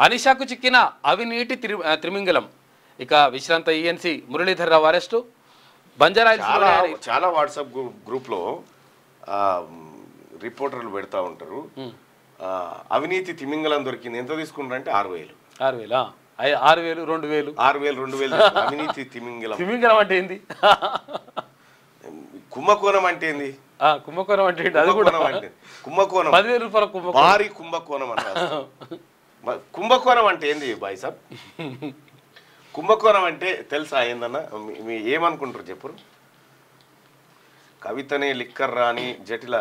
అనిషాకు చిక్కిన అవినీటి త్రిమింగలం. ఇక విశ్రాంత ఈఎన్సీ మురళీధర్ రావు అరెస్టు. చాలా వాట్సాప్ గ్రూప్లో రిపోర్టర్లు పెడతా ఉంటారు. అవినీతి తిమింగలం దొరికింది, ఎంత తీసుకుంటారంటే 6,000. 6,000 2,000 అవినీతి తిమింగలం. తిమింగలం అంటే ఏంది? కుంభకోణం అంటే ఏంది? కుంభకోణం అంటే అది కూడా కుంభకోణం 10,000 రూపాయల కుంభకోణం, భారీ కుంభకోణం అంటారు. కుంభకోణం అంటే ఏంది బాయ్ సాబ్? కుంభకోణం అంటే తెలుసా ఏందన్నా? ఏమనుకుంటారు చెప్పరు? కవితనే లిక్కర్ రాని జటిల.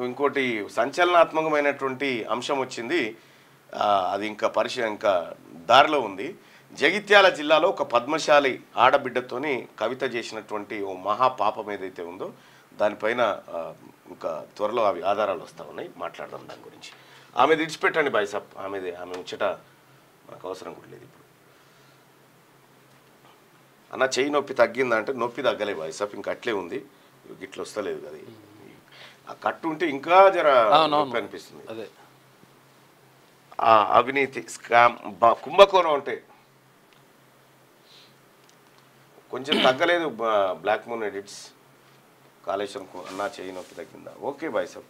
ఇంకోటి సంచలనాత్మకమైనటువంటి అంశం వచ్చింది, అది ఇంకా దారిలో ఉంది. జగిత్యాల జిల్లాలో ఒక పద్మశాలి ఆడబిడ్డతోని కవిత చేసినటువంటి ఓ మహాపాపం ఏదైతే ఉందో దానిపైన ఇంకా త్వరలో అవి ఆధారాలు వస్తూ ఉన్నాయి, మాట్లాడదాం దాని గురించి. ఆమె విడిచిపెట్టండి బాయ్ సాబ్, ఆమె ముచ్చట మనకు అవసరం కూడా లేదు. ఇప్పుడు అన్న చెయ్యి నొప్పి తగ్గిందంటే నొప్పి తగ్గలే బాయ్ సాబ్, ఇంకా అట్లే ఉంది, ఇట్లా వస్తలేదు కదా. ఆ కట్టు ఉంటే ఇంకా జర నొప్పి అనిపిస్తుంది. అదే అవినీతి స్కామ్ కుంభకోణం అంటే కొంచెం తగ్గలేదు. బ్లాక్ మూన్ ఎడిట్స్ కాళేశ్వరం అన్నా చెయ్యి నొప్పి తగ్గిందా? ఓకే బాయ్ సాబ్,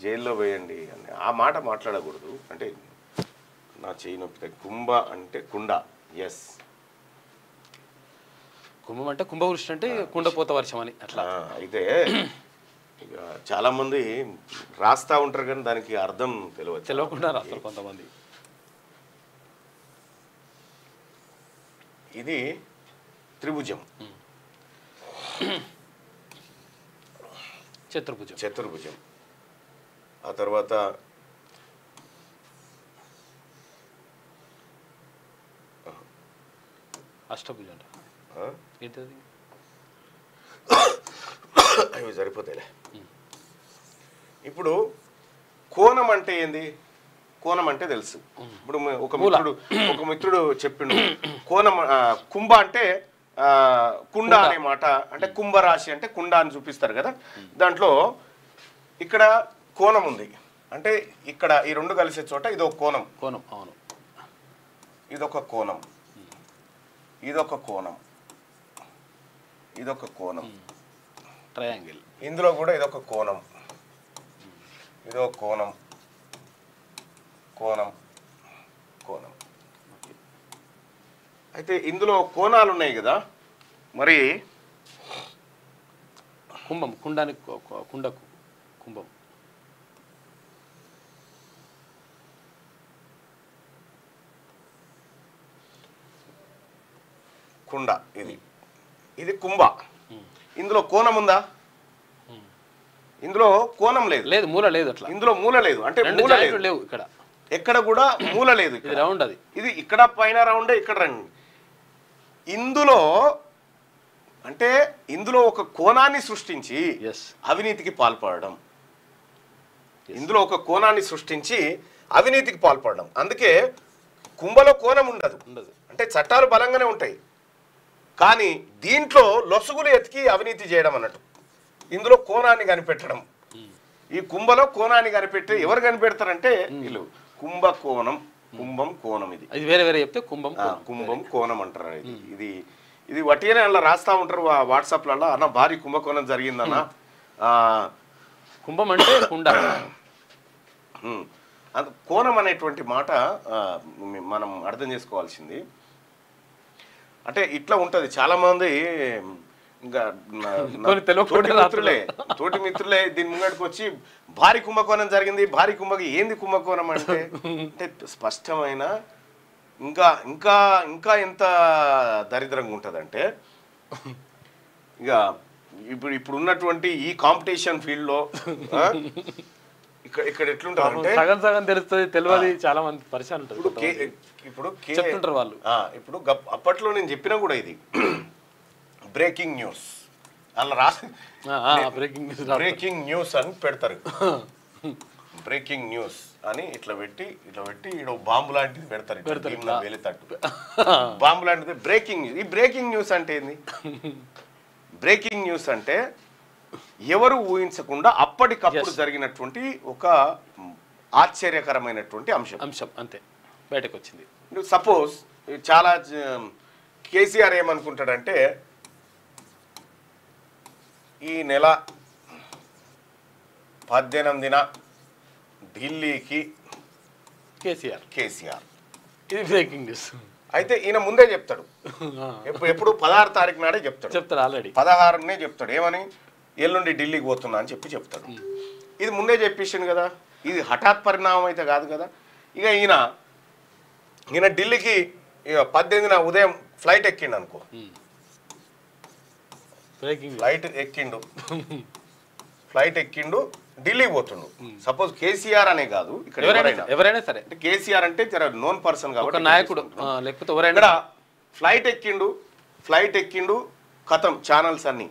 జైల్లో వేయండి అని ఆ మాట మాట్లాడకూడదు. అంటే నా చెయ్యి నొప్పి తగ్గి కుంభ అంటే కుండ. ఎస్, కుంభం అంటే కుంభవృష్టి అంటే కుండపోత వర్షం అని అట్లా. అయితే ఇక చాలామంది రాస్తా ఉంటారు కానీ దానికి అర్థం తెలియకుండా రాస్తారు కొంతమంది. ఇది త్రిభుజం, చతుర్భుజం. ఆ తర్వాత అష్టభుజం ఏంటది? అవి సరిపోతాయిలే. ఇప్పుడు కోణం అంటే ఏంది? కోణం అంటే తెలుసు. ఇప్పుడు ఒక మిత్రుడు చెప్పిండు కోణం కుంభ అంటే కుండ అనే మాట, అంటే కుంభరాశి అంటే కుండ అని చూపిస్తారు కదా. దాంట్లో ఇక్కడ కోణం ఉంది అంటే ఇక్కడ ఈ రెండు కలిసే చోట ఇదొక కోణం. అవును, ఇదొక కోణం, ఇదొక కోణం, ఇదొక కోణం, ట్రయాంగిల్. ఇందులో కూడా ఇదొక కోణం, ఇదొక కోణం, కోణం, కోణం. అయితే ఇందులో కోణాలు ఉన్నాయి కదా. మరి కుంభం కుండకు కుంభం కుండ, ఇది కుంభ. ఇందులో కోణం ఉందా? ఇందులో కోణం లేదు, మూల లేదు. అట్లా ఇందులో మూల లేదు, అంటే మూల లేవు ఇక్కడ, ఎక్కడ కూడా మూల లేదు. రౌండ్ అది, ఇది ఇక్కడ పైన రౌండే, ఇక్కడ రండి. ఇందులో అంటే ఇందులో ఒక కోణాన్ని సృష్టించి అవినీతికి పాల్పడడం, ఇందులో ఒక కోణాన్ని సృష్టించి అవినీతికి పాల్పడడం. అందుకే కుంభలో కోణం ఉండదు, అంటే చట్టాలు బలంగానే ఉంటాయి, కానీ దీంట్లో లొసుగులు ఎతికి అవినీతి చేయడం అన్నట్టు. ఇందులో కోణాన్ని కనిపెట్టడం, ఈ కుంభలో కోణాన్ని కనిపెట్టి ఎవరు కనిపెడతారంటే వీళ్ళు కుంభకోణం, కుంభం కోణం. ఇది వేరే వేరే చెప్తే కుంభం కోణం అంటారు. ఇది వట్టిగానే అలా రాస్తా ఉంటారు వాట్సాప్లలో, అన్న భారీ కుంభకోణం జరిగిందన్న. కుంభం అంటే కుండ, కోణం అనేటువంటి మాట మనం అర్థం చేసుకోవాల్సింది. అంటే ఇట్లా ఉంటది. చాలా మంది ఇంకా తోటి మిత్రులే దీని ముంగడికి వచ్చి భారీ కుంభకోణం జరిగింది, భారీ ఏంది కుంభకోణం అంటే స్పష్టమైన ఇంకా ఇంకా ఇంకా ఎంత దరిద్రంగా ఉంటుందంటే, ఇక ఇప్పుడు ఉన్నటువంటి ఈ కాంపిటీషన్ ఫీల్డ్లో ఇక్కడ ఎట్లుంటారంటే సగం సగం తెలుస్తుంది, తెలియదు, చాలా మంది పరిచయం ఉంటారు. ఇప్పుడు చెప్తుంటారు వాళ్ళు. ఇప్పుడు అప్పట్లో నేను చెప్పినా కూడా ఇది బ్రేకింగ్ న్యూస్ అలా రాసి బ్రేకింగ్ న్యూస్ అని పెడతారు. బ్రేకింగ్ న్యూస్ అని ఇట్లా పెట్టి ఇక్కడ బాంబు లాంటిది పెడతారు, వెళుతట్టు బాంబు లాంటిది బ్రేకింగ్ న్యూస్. ఈ బ్రేకింగ్ న్యూస్ అంటే ఏంది? బ్రేకింగ్ న్యూస్ అంటే ఎవరు ఊహించకుండా అప్పటికప్పుడు జరిగినటువంటి ఒక ఆశ్చర్యకరమైనటువంటి అంశం అంతే బయటకు వచ్చింది. సపోజ్ చాలా కేసీఆర్ ఏమనుకుంటాడంటే ఈ నెల 18న ఢిల్లీకి కేసీఆర్ ఇది బ్రేకింగ్ న్యూస్. అయితే ఈయన ముందే చెప్తాడు, ఎప్పుడు 16 తారీఖు నాడే చెప్తాడు, ఆల్రెడీ 16నే చెప్తాడు. ఏమని? ఎల్లుండి ఢిల్లీకి పోతున్నా అని చెప్తాడు. ఇది ముందే చెప్పేసిండు కదా, ఇది హఠాత్ పరిణామం అయితే కాదు కదా. ఇక ఈయన ఢిల్లీకి 18న ఉదయం ఫ్లైట్ ఎక్కిండు అనుకో, ఫ్లైట్ ఎక్కిండు ఢిల్లీకి పోతుండు. సపోజ్ కేసీఆర్ అనే కాదు, ఇక్కడ ఎవరైనా సరే, అంటే కేసీఆర్ అంటే నోన్ పర్సన్ కాబట్టి నాయకుడు, లేకపోతే ఎవరైనా ఫ్లైట్ ఎక్కిండు కథం ఛానల్స్ అన్ని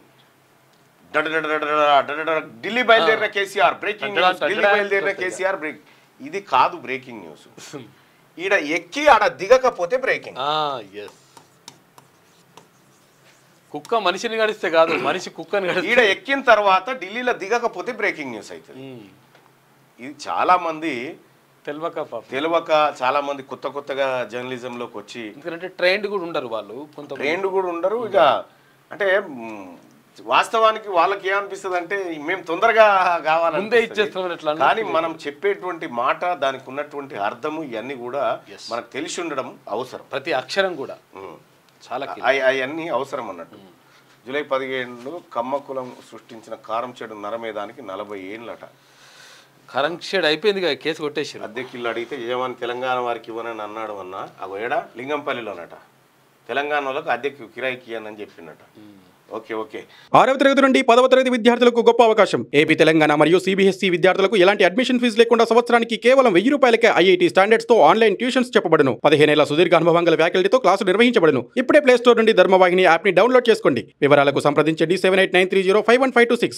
ఢిల్లీ బయలుదేరిన కేసీఆర్ బ్రేకింగ్ న్యూస్, ఢిల్లీ బయలుదేరిన కేసీఆర్ బ్రేక్. ఇది కాదు బ్రేకింగ్ న్యూస్. ఈడ ఎక్కి ఆడ దిగకపోతే బ్రేకింగ్. కుక్క మనిషిని గడిస్తే కాదు, మనిషి కుక్కని గడిస్తే. ఈడ ఎక్కిన తర్వాత ఢిల్లీలో దిగకపోతే బ్రేకింగ్ న్యూస్ అవుతుంది. ఇది చాలా మంది తెలియక చాలా మంది కొత్తగా జర్నలిజంలోకి వచ్చి, ఎందుకంటే ట్రైన్డ్ కూడా ఉండరు వాళ్ళు, ట్రైన్డ్ కూడా ఉండరు. ఇక అంటే వాస్తవానికి వాళ్ళకి ఏమనిపిస్తుంది అంటే మేము తొందరగా కావాలంటే ఇచ్చేస్తాం, కానీ మనం చెప్పేటువంటి మాట, దానికి ఉన్నటువంటి అర్థము ఇవన్నీ కూడా మనకు తెలిసి ఉండడం అవసరం. ప్రతి అక్షరం కూడా చాలా అవన్నీ అవసరం అన్నట్టు. జూలై 17 కమ్మకులం సృష్టించిన కారం చెడు నరమేదానికి 40 ఏళ్ళట. కరెంట్ షేడ్ అయిపోయింది కదా, కేసు కొట్టేసి. అద్దెకిల్లు అడిగితే ఏమని తెలంగాణ వారికి ఇవ్వనని అన్నాడు అన్న. అగో ఏడా లింగంపల్లిలోనట, తెలంగాణ వాళ్ళకి అద్దెకి కిరాయికి ఇవ్వనని చెప్పినట. ఓకే 6వ తరగతి నుండి 10వ తరగతి విద్యార్థులకు గొప్ప అవకాశం. ఏపీ, తెలంగాణ మరియు CBSE విద్యార్థులకు ఎలాంటి అడ్మిషన్ ఫీజు లేకుండా సంవత్సరానికి కేవలం 1000 రూపాయలకే IIT స్టాండర్డ్స్ తో ఆన్లైన్ ట్యూషన్స్ చెప్పబడును. 15 ఏళ్ల సుదీర్ఘ అనుభవం గల ఫ్యాకల్టీతో క్లాసు నిర్వహించబడును. ఇప్పుడే ప్లే స్టోర్ నుండి ధర్మవాహిని యాప్ ని డౌన్లోడ్ చేసుకోండి. వివరాలకు సంప్రదించండి 7893051526.